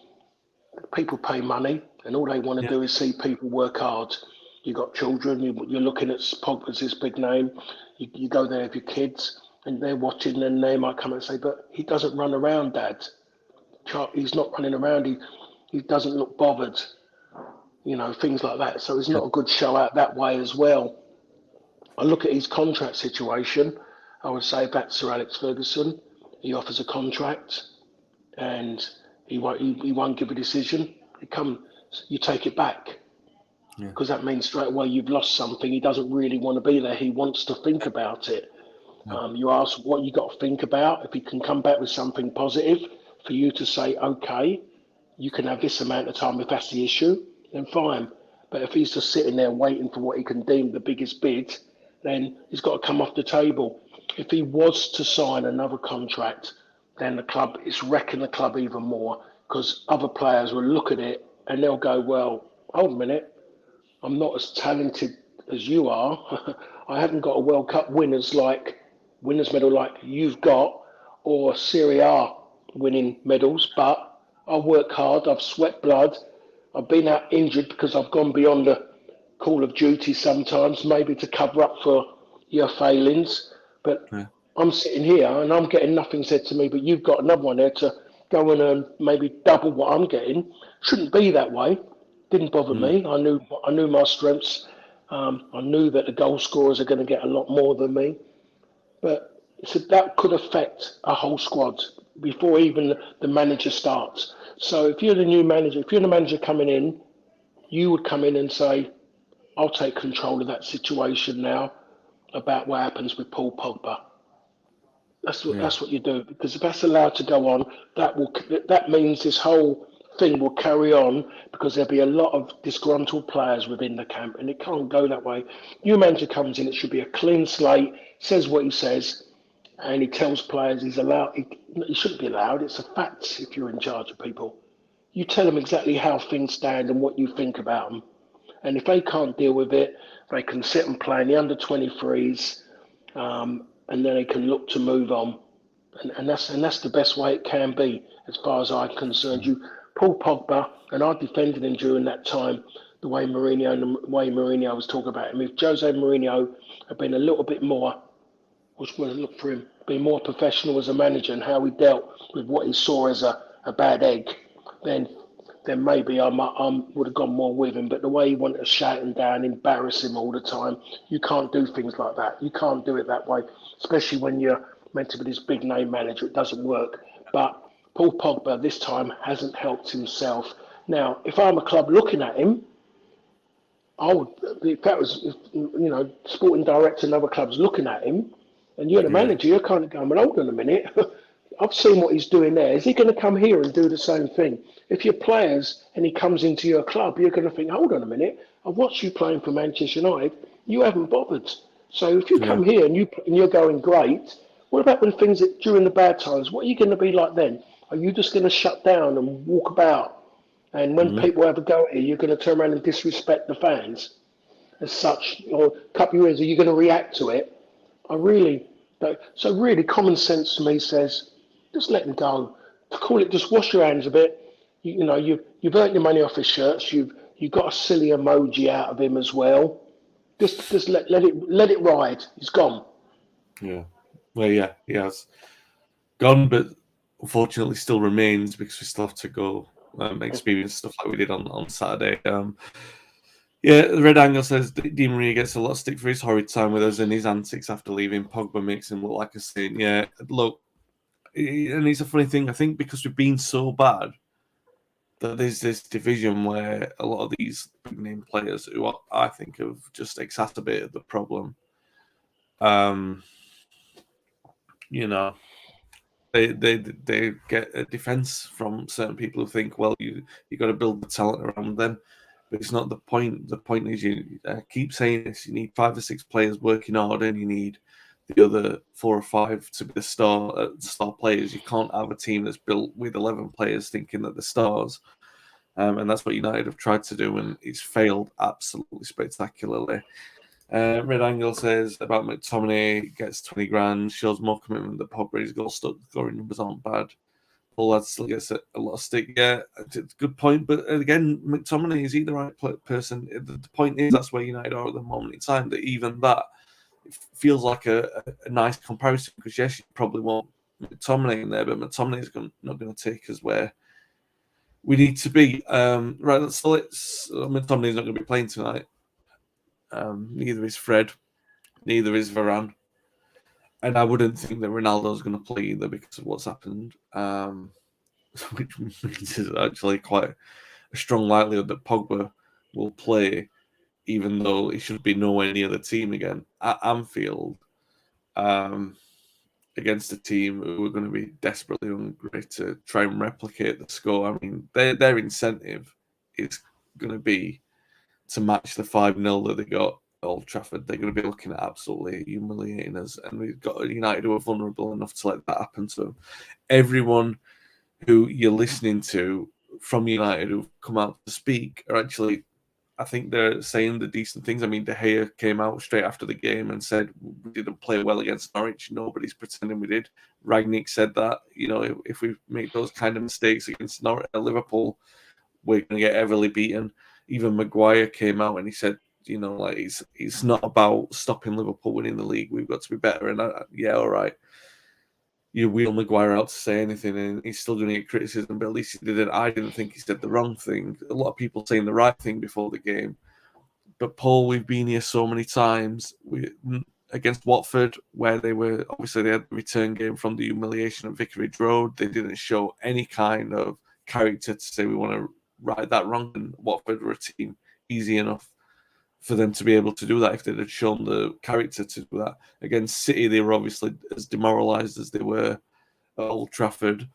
people pay money and all they want to Yeah. do is see people work hard. You got children, you're looking at Pogba's his big name. You go there with your kids and they're watching and they might come and say, but he doesn't run around, Dad. He's not running around. He doesn't look bothered. Things like that. So it's Yeah. not a good show out that way as well. I look at his contract situation. I would say back to Sir Alex Ferguson. He offers a contract and he won't give a decision. You take it back Yeah. because that means straight away you've lost something. He doesn't really want to be there. He wants to think about it. You ask what you got to think about. If he can come back with something positive for you to say, okay, you can have this amount of time if that's the issue, then fine. But if he's just sitting there waiting for what he can deem the biggest bid, then he's got to come off the table. If he was to sign another contract, then it's wrecking the club even more because other players will look at it and they'll go, well, hold a minute, I'm not as talented as you are. I haven't got a World Cup winners medal like you've got, or Serie A winning medals. But I work hard. I've sweat blood. I've been out injured because I've gone beyond the call of duty sometimes, maybe to cover up for your failings. But Yeah. I'm sitting here and I'm getting nothing said to me. But you've got another one there to go and earn maybe double what I'm getting. Shouldn't be that way. Didn't bother me. I knew my strengths. I knew that the goal scorers are going to get a lot more than me. But so that could affect a whole squad before even the manager starts. So if you're the new manager, if you're the manager coming in, you would come in and say, I'll take control of that situation now about what happens with Paul Pogba. Yeah. That's what you do because if that's allowed to go on, that means this whole thing will carry on because there'll be a lot of disgruntled players within the camp, and it can't go that way. New manager comes in, it should be a clean slate, says what he says, and he tells players he's allowed. He shouldn't be allowed. It's a fact if you're in charge of people. You tell them exactly how things stand and what you think about them. And if they can't deal with it, they can sit and play in the under 23s, and then they can look to move on. And that's the best way it can be, as far as I'm concerned. Paul Pogba, and I defended him during that time, the way Mourinho was talking about him. If Jose Mourinho had been a little bit more, was going to look for him, be more professional as a manager and how he dealt with what he saw as a bad egg, then maybe I would have gone more with him. But the way he wanted to shout him down, embarrass him all the time, you can't do things like that. You can't do it that way, especially when you're meant to be this big name manager. It doesn't work. But Paul Pogba this time hasn't helped himself. Now, if I'm a club looking at him, I would, if that was, sporting director and other clubs looking at him, and you're the Yeah. manager, you're kind of going, well, hold on a minute. I've seen what he's doing there. Is he going to come here and do the same thing? If you're players and he comes into your club, you're going to think, hold on a minute. I've watched you playing for Manchester United. You haven't bothered. So if you Yeah. come here and you're going great, what about when things during the bad times? What are you going to be like then? Are you just going to shut down and walk about? And when people have a go at you, you're going to turn around and disrespect the fans as such, or a couple of years, are you going to react to it? I really don't. So really, common sense to me says, just let him go. To call it, just wash your hands a bit. You've earned your money off his shirts. You've got a silly emoji out of him as well. Just let it ride. He's gone. Yeah. Well, yeah, he has gone, but unfortunately still remains because we still have to go experience stuff like we did on Saturday. Yeah, the Red Angle says Di Maria gets a lot of stick for his horrid time with us and his antics after leaving. Pogba makes him look like a saint. Yeah, look, and it's a funny thing. I think because we've been so bad, that there's this division where a lot of these big name players, who I think have just exacerbated the problem, you know, they get a defense from certain people who think, well, you got to build the talent around them, but it's not the point. The point is, you keep saying this: you need 5 or 6 players working hard, and you need the other 4 or 5 to be the star players. You can't have a team that's built with 11 players thinking that they're stars. And that's what United have tried to do, and it's failed absolutely spectacularly. Red Angle says about McTominay gets 20 grand, shows more commitment than Pogba. His goal scoring numbers aren't bad. Paul Lad still gets a lot of stick. Yeah, it's a good point. But again, McTominay, is he the right person? The point is, that's where United are at the moment in time, that even that feels like a nice comparison, because yes, you probably want McTominay in there, but McTominay is not going to take us where we need to be. Right, so McTominay's not going to be playing tonight. Neither is Fred. Neither is Varane. And I wouldn't think that Ronaldo's going to play either because of what's happened. Which means is actually quite a strong likelihood that Pogba will play, even though he should be nowhere near the team again at Anfield, against a team who are going to be desperately hungry to try and replicate the score. I mean, their incentive is going to be to match the 5-0 that they got at Old Trafford. They're going to be looking at absolutely humiliating us, and we've got United who are vulnerable enough to let that happen to them. Everyone who you're listening to from United who've come out to speak are actually, I think they're saying the decent things. I mean, De Gea came out straight after the game and said we didn't play well against Norwich. Nobody's pretending we did. Rangnick said that, if we make those kind of mistakes against Liverpool, we're going to get heavily beaten. Even Maguire came out and he said, it's not about stopping Liverpool winning the league. We've got to be better. And yeah, all right. You wheel Maguire out to say anything, and he's still going to get criticism, but at least he didn't. I didn't think he said the wrong thing. A lot of people saying the right thing before the game. But Paul, we've been here so many times against Watford, where they had the return game from the humiliation at Vicarage Road. They didn't show any kind of character to say we want to right that wrong. And Watford were a team easy enough for them to be able to do that if they'd have shown the character to do that. Against City, they were obviously as demoralised as they were at Old Trafford.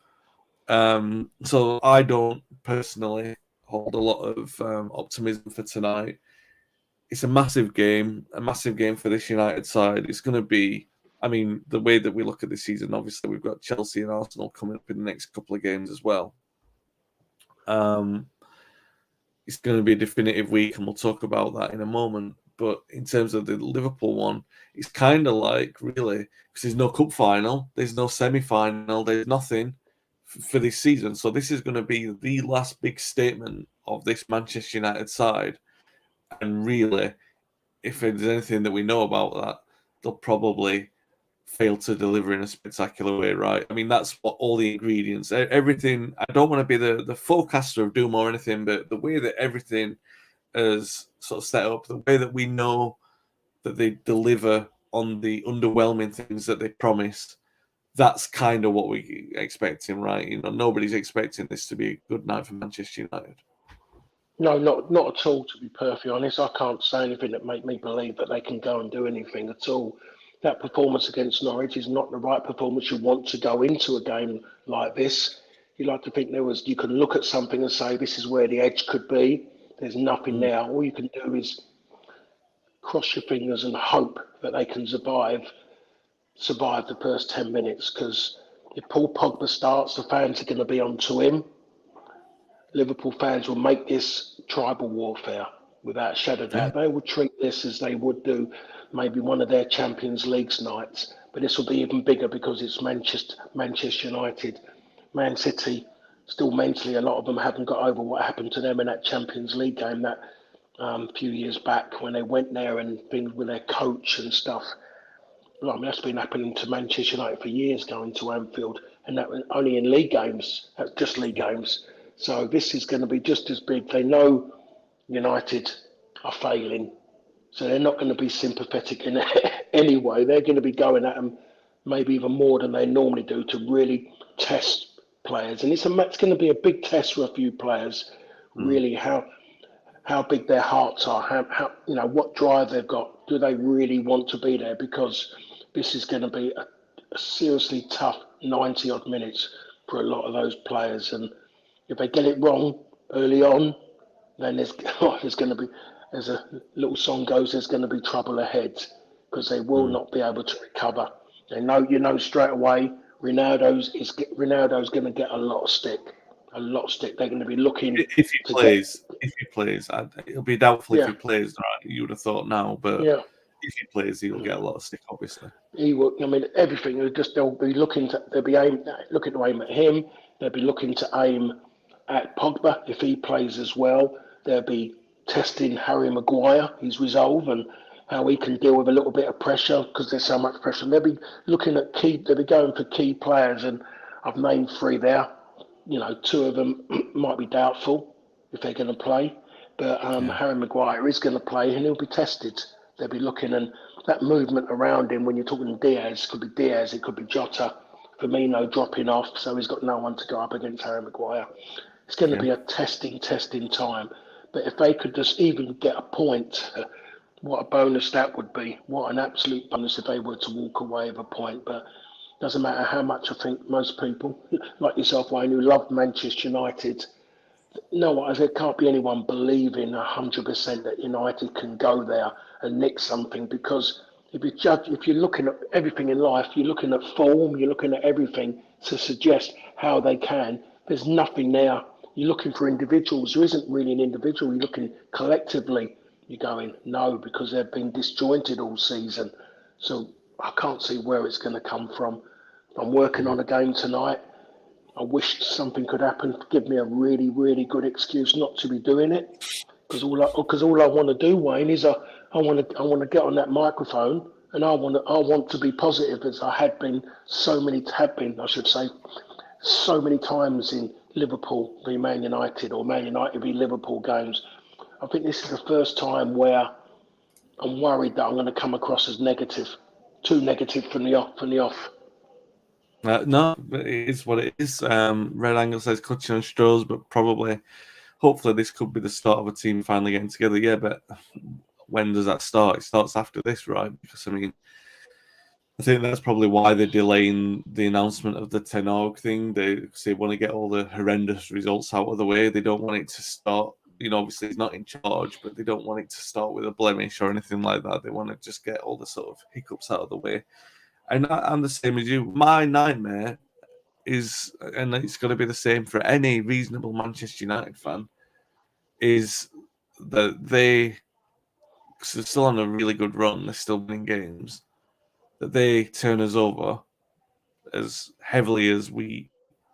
So I don't personally hold a lot of optimism for tonight. It's a massive game for this United side. It's going to be, the way that we look at this season, obviously we've got Chelsea and Arsenal coming up in the next couple of games as well. It's going to be a definitive week, and we'll talk about that in a moment. But in terms of the Liverpool one, it's kind of like, really, because there's no cup final, there's no semi-final, there's nothing for this season. So this is going to be the last big statement of this Manchester United side. And really, if there's anything that we know about that, they'll probably fail to deliver in a spectacular way, right? I mean, that's what all the ingredients, everything. I don't want to be the forecaster of doom or anything, but the way that everything is sort of set up, the way that we know that they deliver on the underwhelming things that they promised, that's kind of what we're expecting, right? Nobody's expecting this to be a good night for Manchester United. No, not at all, to be perfectly honest. I can't say anything that make me believe that they can go and do anything at all. That performance against Norwich is not the right performance you want to go into a game like this. You like to think you can look at something and say, this is where the edge could be. There's nothing there. All you can do is cross your fingers and hope that they can survive the first 10 minutes, because if Paul Pogba starts, the fans are going to be onto him. Liverpool fans will make this tribal warfare without a shadow of doubt. They will treat this as they would do maybe one of their Champions League nights, but this will be even bigger because it's Manchester United. Man City, still mentally, a lot of them haven't got over what happened to them in that Champions League game that few years back when they went there and things with their coach and stuff. Well, that's been happening to Manchester United for years, going to Anfield, and that was only in league games. That's just league games. So this is going to be just as big. They know United are failing, so they're not going to be sympathetic in any way. They're going to be going at them maybe even more than they normally do to really test players, and it's going to be a big test for a few players. Really, how big their hearts are, how what drive they've got. Do they really want to be there? Because this is going to be a seriously tough 90 odd minutes for a lot of those players, and if they get it wrong early on, then there's going to be, as a little song goes, there's going to be trouble ahead because they will not be able to recover. They know straight away. Ronaldo's going to get a lot of stick. A lot of stick. They're going to be looking. If he plays, it'll be doubtful if he plays. Right, you would have thought now, but if he plays, he'll get a lot of stick. Obviously, he will. I mean, everything. They'll be looking to aim at him. They'll be looking to aim at Pogba if he plays as well. They'll be testing Harry Maguire, his resolve, and how he can deal with a little bit of pressure because there's so much pressure. They'll be looking at they'll be going for key players, and I've named 3 there. 2 of them might be doubtful if they're going to play, but Harry Maguire is going to play and he'll be tested. They'll be looking, and that movement around him when you're talking Diaz, could be Diaz, it could be Jota, Firmino dropping off, so he's got no one to go up against Harry Maguire. It's going to be a testing time. But if they could just even get a point, what a bonus that would be. What an absolute bonus if they were to walk away with a point. But doesn't matter how much I think most people, like yourself, Wayne, who love Manchester United, there can't be anyone believing 100% that United can go there and nick something, because if you're looking at everything in life, you're looking at form, you're looking at everything to suggest how they can. There's nothing there. You're looking for individuals. There isn't really an individual. You're looking collectively. You're going, no, because they've been disjointed all season. So I can't see where it's going to come from. I'm working on a game tonight. I wish something could happen to give me a really, really good excuse not to be doing it. Because all I want to do, Wayne, is I want to get on that microphone, and I want to be positive, as I have been so many times in Liverpool v Man United or Man United v Liverpool games. I think this is the first time where I'm worried that I'm going to come across as negative, too negative from the off. No, it is what it is. Red Angle says clutching on straws, but hopefully this could be the start of a team finally getting together. Yeah, but when does that start? It starts after this, right? Because, I mean, I think that's probably why they're delaying the announcement of the Ten Hag thing. They want to get all the horrendous results out of the way. They don't want it to start, obviously he's not in charge, but they don't want it to start with a blemish or anything like that. They want to just get all the sort of hiccups out of the way. And I'm the same as you. My nightmare is, and it's going to be the same for any reasonable Manchester United fan, is that they're still on a really good run, they're still winning games, that they turn us over as heavily as we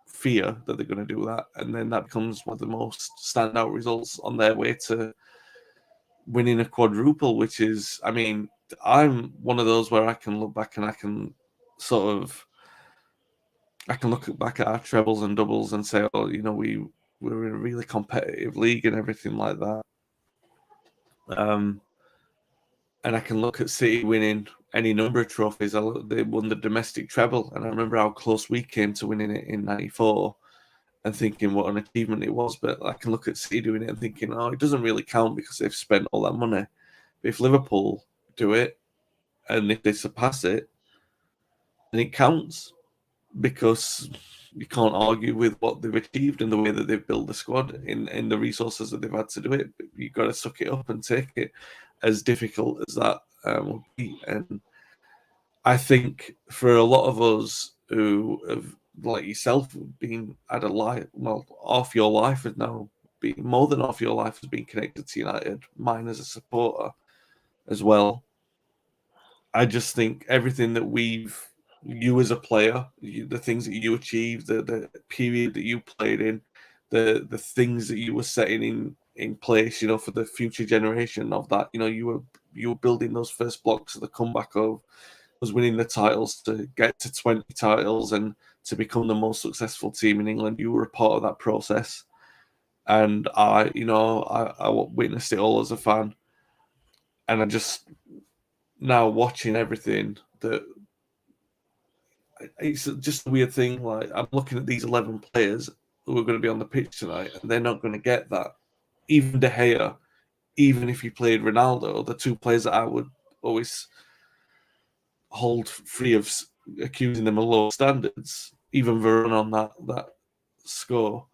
fear that they're going to do that, and then that becomes one of the most standout results on their way to winning a quadruple, which is, I mean, I'm one of those where I can look back and I can look back at our trebles and doubles and say, oh, we were in a really competitive league and everything like that. And I can look at City winning any number of trophies. They won the domestic treble, and I remember how close we came to winning it in '94 and thinking what an achievement it was. But I can look at City doing it and thinking, oh, it doesn't really count because they've spent all that money. But if Liverpool do it, and if they surpass it, then it counts, because you can't argue with what they've achieved and the way that they've built the squad in the resources that they've had to do it. You've got to suck it up and take it, as difficult as that will be. And I think for a lot of us who have, like yourself, been at a life, half your life has now been, more than half your life has been connected to United, mine as a supporter as well. I just think everything that you as a player, the things that you achieved, the period that you played in, the things that you were setting in place, for the future generation of that, you were building those first blocks of the comeback of was winning the titles to get to 20 titles and to become the most successful team in England. You were a part of that process, and I witnessed it all as a fan, and I just now watching everything that it's just a weird thing. Like, I'm looking at these 11 players who are going to be on the pitch tonight, and they're not going to get that. Even De Gea, even if he played Ronaldo, the two players that I would always hold free of accusing them of low standards, even Varane on that score.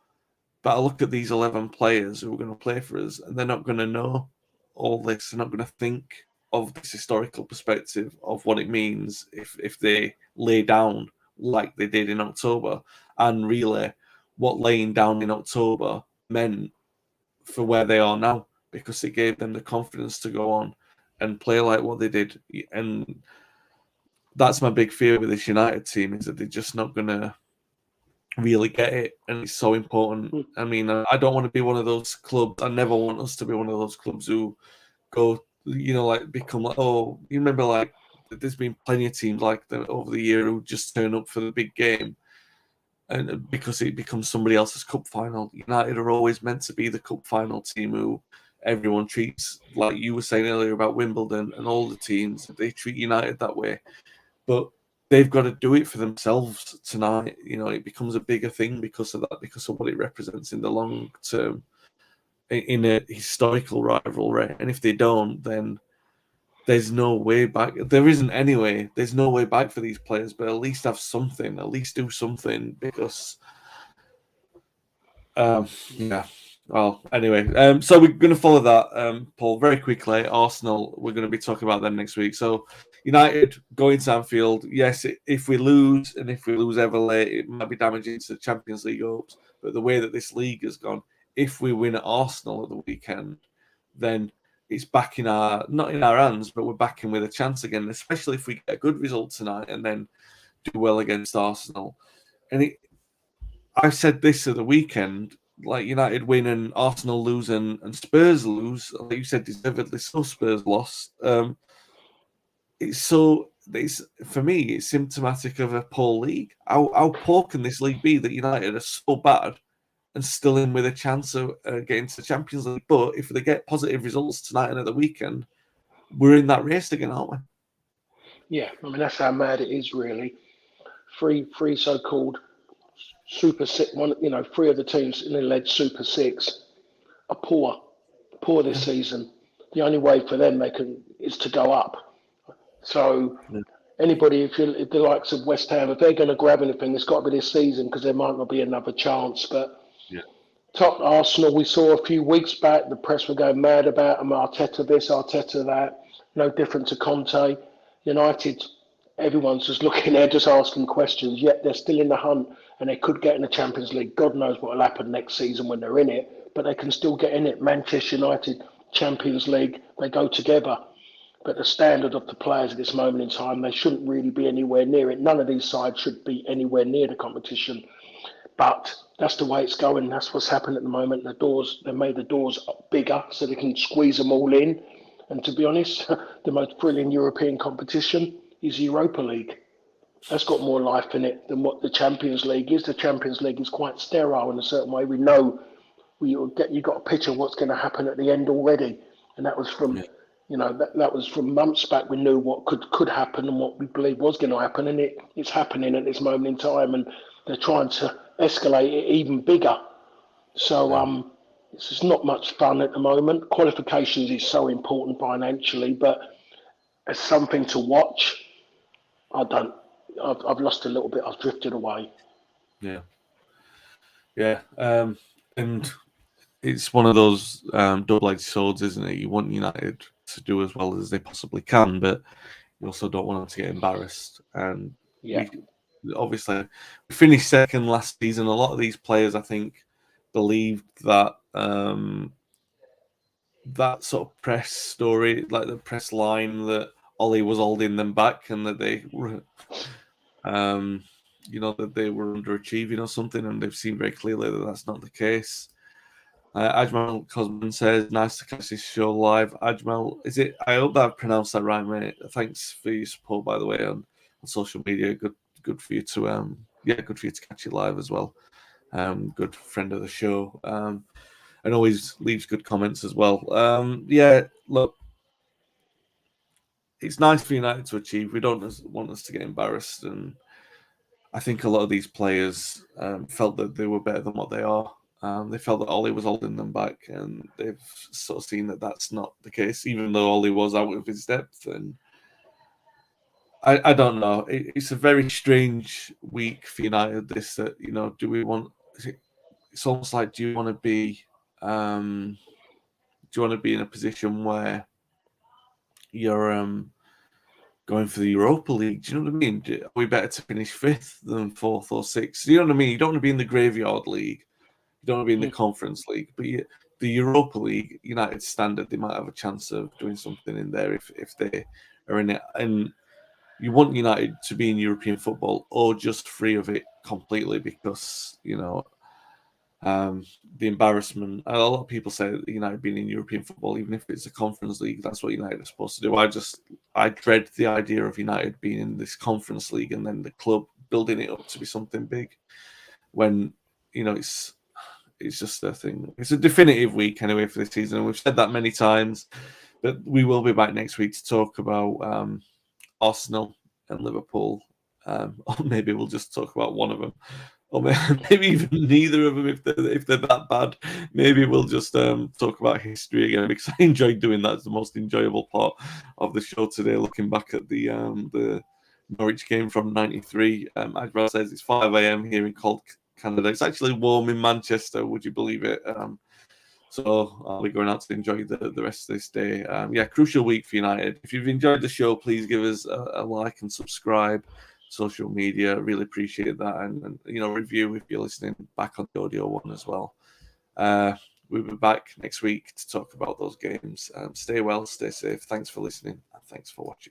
But I look at these 11 players who are going to play for us, and they're not going to know all this. They're not going to think of this historical perspective of what it means if they lay down like they did in October, and relay what laying down in October meant for where they are now, because it gave them the confidence to go on and play like what they did. And that's my big fear with this United team, is that they're just not going to really get it, and it's so important. I mean, I don't want to be one of those clubs. I never want us to be one of those clubs who go, like become like, oh, you remember, like, there's been plenty of teams like that over the year who just turn up for the big game, and because it becomes somebody else's cup final. United are always meant to be the cup final team who everyone treats, like you were saying earlier about Wimbledon and all the teams, they treat United that way. But they've got to do it for themselves tonight. It becomes a bigger thing because of that, because of what it represents in the long term, in a historical rivalry. And if they don't, then there's no way back. There isn't anyway. There's no way back for these players, but at least have something. At least do something, because, yeah. Well, anyway, so we're going to follow that, Paul, very quickly. Arsenal, we're going to be talking about them next week. So United going to Anfield. Yes, if we lose, and if we lose ever late, it might be damaging to the Champions League hopes. But the way that this league has gone, if we win at Arsenal at the weekend, then it's back not in our hands, but we're back in with a chance again, especially if we get a good result tonight and then do well against Arsenal. And I said this at the weekend, like, United win and Arsenal lose and Spurs lose, like you said, deservedly so, Spurs lost. It's for me, it's symptomatic of a poor league. How poor can this league be that United are so bad and still in with a chance of getting to the Champions League? But if they get positive results tonight and at the weekend, we're in that race again, aren't we? Yeah, I mean that's how mad it is, really. Three so-called Super Six. Three of the teams in the led Super Six are poor this season. The only way for them is to go up. So Yeah. anybody, if the likes of West Ham, if they're going to grab anything, it's got to be this season, because there might not be another chance. But Yeah. top Arsenal, we saw a few weeks back, the press were going mad about them. Arteta this, Arteta that. No different to Conte. United, everyone's just looking there, just asking questions. Yet they're still in the hunt, and they could get in the Champions League. God knows what will happen next season when they're in it, but they can still get in it. Manchester United, Champions League, they go together. But the standard of the players at this moment in time, they shouldn't really be anywhere near it. None of these sides should be anywhere near the competition. But that's the way it's going. That's what's happened at the moment. They made the doors bigger so they can squeeze them all in. And to be honest, the most thrilling European competition is Europa League. That's got more life in it than what the Champions League is. The Champions League is quite sterile in a certain way. We know you got a picture of what's going to happen at the end already, and that was from Yeah. that was from months back. We knew what could happen and what we believed was going to happen, and it's happening at this moment in time, and they're trying to escalate it even bigger. So it's just not much fun at the moment. Qualifications is so important financially, but as something to watch, I don't. I've lost a little bit. I've drifted away. Yeah. Yeah. And it's one of those double-edged swords, isn't it? You want United to do as well as they possibly can, but you also don't want them to get embarrassed. And Yeah, we obviously we finished second last season. A lot of these players, I think, believed that that sort of press story, like the press line, that Ollie was holding them back and that they were, that they were underachieving or something, and they've seen very clearly that that's not the case. Ajmal Cosman says, nice to catch this show live. Ajmal, is it? I hope that I've pronounced that right, mate. Thanks for your support, by the way, on social media. Good for you to good for you to catch it live as well. Good friend of the show, and always leaves good comments as well. Look, it's nice for United to achieve. We don't want us to get embarrassed, and I think a lot of these players felt that they were better than what they are. They felt that Ollie was holding them back, and they've sort of seen that that's not the case, even though Ollie was out of his depth. And I don't know. It's a very strange week for United. This that do we want? It's almost like do you want to be in a position where you're going for the Europa League? Do you know what I mean? Are we better to finish 5th than 4th or 6th? Do you know what I mean? You don't want to be in the graveyard league. You don't want to be in the Conference League, but the Europa League, United standard, they might have a chance of doing something in there if they are in it. And you want United to be in European football or just free of it completely, because the embarrassment. A lot of people say that United being in European football, even if it's a Conference League, that's what United are supposed to do. I dread the idea of United being in this Conference League and then the club building it up to be something big, when it's just a thing. It's a definitive week anyway for this season, and we've said that many times. But we will be back next week to talk about Arsenal and Liverpool, or maybe we'll just talk about one of them, or maybe even neither of them if they're that bad. Maybe we'll just talk about history again, because I enjoyed doing that. It's the most enjoyable part of the show today, looking back at the Norwich game from '93. Adral says it's 5 a.m. here in cold Canada. It's actually warm in Manchester, would you believe it? So I'll be going out to enjoy the rest of this day. Crucial week for United. If you've enjoyed the show, please give us a like and subscribe. Social media, really appreciate that, and review if you're listening back on the audio one as well. We'll be back next week to talk about those games. Stay well, stay safe. Thanks for listening, and thanks for watching.